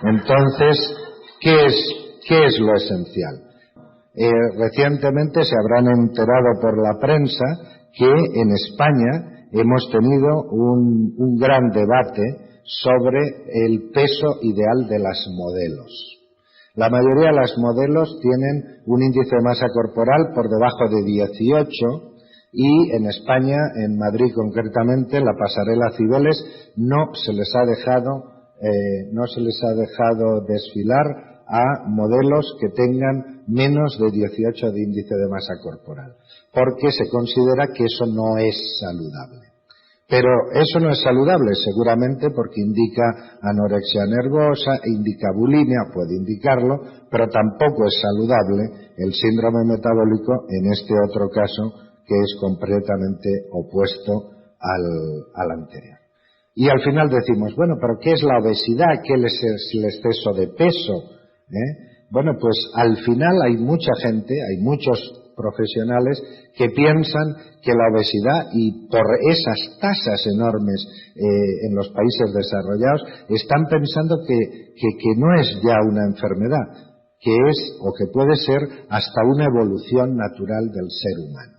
Entonces, ¿qué es lo esencial? Recientemente se habrán enterado por la prensa que en España hemos tenido un gran debate sobre el peso ideal de las modelos. La mayoría de las modelos tienen un índice de masa corporal por debajo de 18 y en España, en Madrid concretamente, la pasarela Cibeles no se les ha dejado desfilar a modelos que tengan menos de 18 de índice de masa corporal, porque se considera que eso no es saludable. Pero eso no es saludable, seguramente porque indica anorexia nervosa, indica bulimia, puede indicarlo, pero tampoco es saludable el síndrome metabólico en este otro caso que es completamente opuesto al anterior. Y al final decimos, bueno, pero ¿qué es la obesidad? ¿Qué es el exceso de peso? Bueno, pues al final hay mucha gente, hay muchos profesionales que piensan que la obesidad, y por esas tasas enormes en los países desarrollados, están pensando que no es ya una enfermedad, que es o que puede ser hasta una evolución natural del ser humano.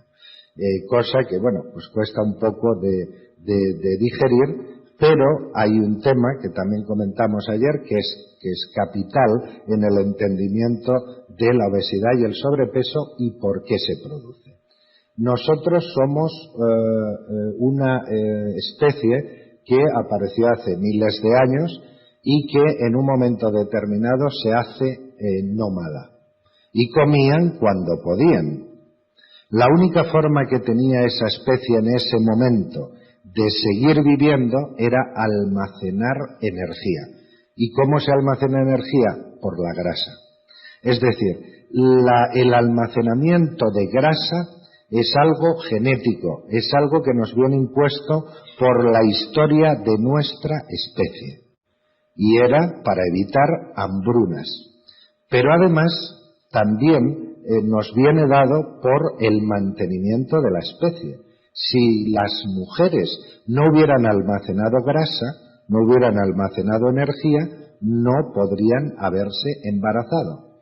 Cosa que, bueno, pues cuesta un poco de digerir, pero hay un tema que también comentamos ayer que es capital en el entendimiento de la obesidad y el sobrepeso y por qué se produce. Nosotros somos una especie que apareció hace miles de años y que en un momento determinado se hace nómada y comían cuando podían. La única forma que tenía esa especie en ese momento de seguir viviendo era almacenar energía. ¿Y cómo se almacena energía? Por la grasa. Es decir, el almacenamiento de grasa es algo genético, es algo que nos viene impuesto por la historia de nuestra especie. Y era para evitar hambrunas. Pero además también nos viene dado por el mantenimiento de la especie. Si las mujeres no hubieran almacenado grasa, no hubieran almacenado energía, no podrían haberse embarazado.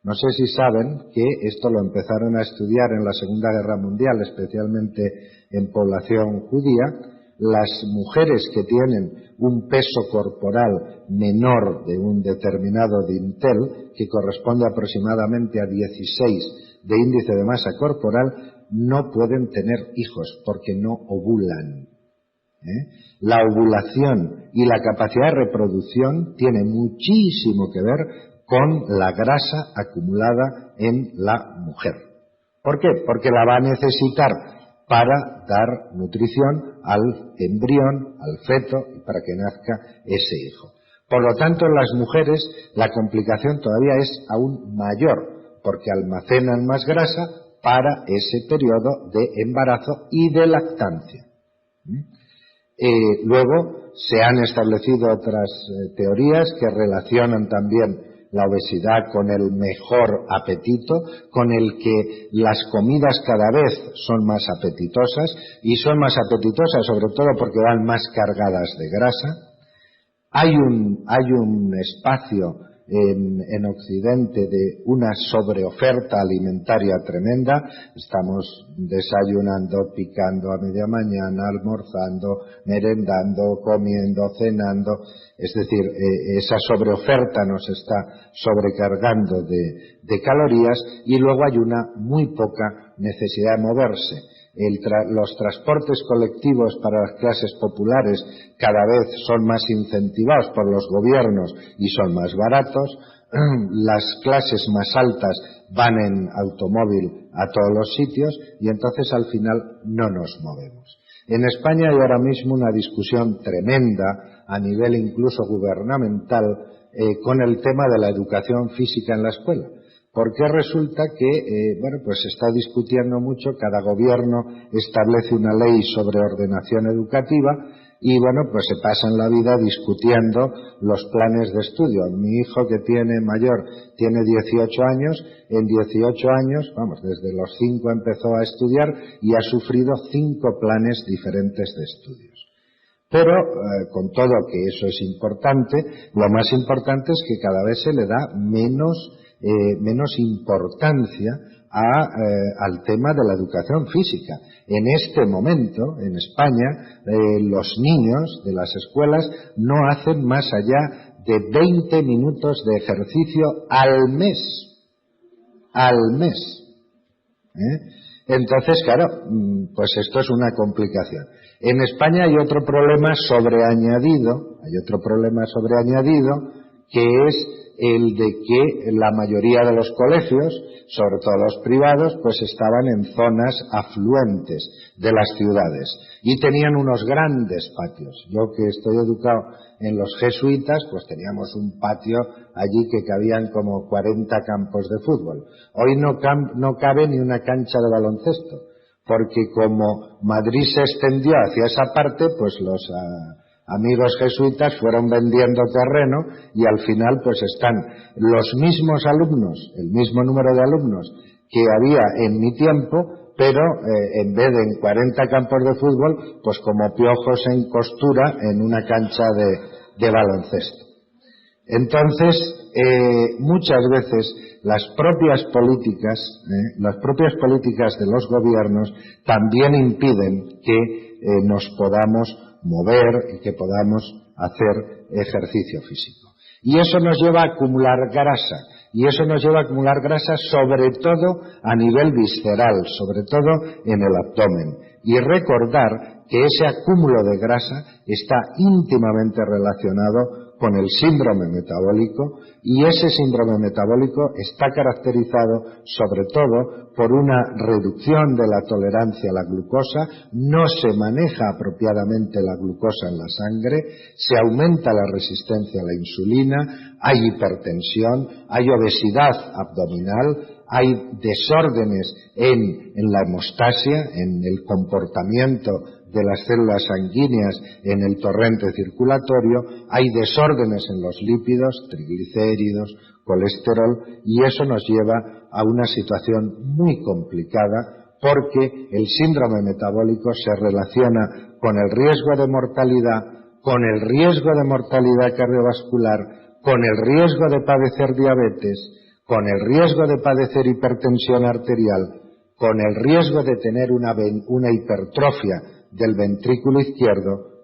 No sé si saben que esto lo empezaron a estudiar en la Segunda Guerra Mundial, especialmente en población judía. Las mujeres que tienen un peso corporal menor de un determinado dintel, que corresponde aproximadamente a 16 de índice de masa corporal, no pueden tener hijos porque no ovulan. La ovulación y la capacidad de reproducción tiene muchísimo que ver con la grasa acumulada en la mujer. ¿Por qué? Porque la va a necesitar para dar nutrición al embrión, al feto, y para que nazca ese hijo. Por lo tanto, en las mujeres la complicación todavía es aún mayor, porque almacenan más grasa para ese periodo de embarazo y de lactancia. Luego se han establecido otras teorías que relacionan también la obesidad con el mejor apetito, con el que las comidas cada vez son más apetitosas, y son más apetitosas sobre todo porque van más cargadas de grasa. Hay un espacio en Occidente de una sobreoferta alimentaria tremenda. Estamos desayunando, picando a media mañana, almorzando, merendando, comiendo, cenando. Es decir, esa sobreoferta nos está sobrecargando de calorías, y luego hay una muy poca necesidad de moverse. Los transportes colectivos para las clases populares cada vez son más incentivados por los gobiernos y son más baratos. Las clases más altas van en automóvil a todos los sitios y entonces al final no nos movemos. En España hay ahora mismo una discusión tremenda a nivel incluso gubernamental con el tema de la educación física en la escuela. Porque resulta que, pues se está discutiendo mucho, cada gobierno establece una ley sobre ordenación educativa y, pues se pasan la vida discutiendo los planes de estudio. Mi hijo, que tiene mayor, tiene 18 años, en 18 años, desde los 5 empezó a estudiar y ha sufrido 5 planes diferentes de estudios. Pero, con todo que eso es importante, lo más importante es que cada vez se le da menos importancia al tema de la educación física. En este momento, en España, los niños de las escuelas no hacen más allá de 20 minutos de ejercicio al mes. Al mes. Entonces, claro, pues esto es una complicación. En España hay otro problema sobreañadido, que es el de que la mayoría de los colegios, sobre todo los privados, pues estaban en zonas afluentes de las ciudades y tenían unos grandes patios. Yo, que estoy educado en los jesuitas, pues teníamos un patio allí que cabían como 40 campos de fútbol. Hoy no cabe ni una cancha de baloncesto, porque como Madrid se extendió hacia esa parte, pues los amigos jesuitas fueron vendiendo terreno y al final pues están los mismos alumnos, el mismo número de alumnos que había en mi tiempo, pero en vez de en 40 campos de fútbol, pues como piojos en costura en una cancha de baloncesto. Entonces, muchas veces las propias políticas de los gobiernos también impiden que nos podamos mover y que podamos hacer ejercicio físico. Y eso nos lleva a acumular grasa, sobre todo a nivel visceral, sobre todo en el abdomen. Y recordar que ese acúmulo de grasa está íntimamente relacionado con el síndrome metabólico, y ese síndrome metabólico está caracterizado sobre todo por una reducción de la tolerancia a la glucosa, no se maneja apropiadamente la glucosa en la sangre, se aumenta la resistencia a la insulina, hay hipertensión, hay obesidad abdominal, hay desórdenes en la hemostasia, en el comportamiento de las células sanguíneas en el torrente circulatorio, hay desórdenes en los lípidos, triglicéridos, colesterol, y eso nos lleva a una situación muy complicada, porque el síndrome metabólico se relaciona con el riesgo de mortalidad cardiovascular, con el riesgo de padecer diabetes, con el riesgo de padecer hipertensión arterial, con el riesgo de tener una hipertrofia del ventrículo izquierdo,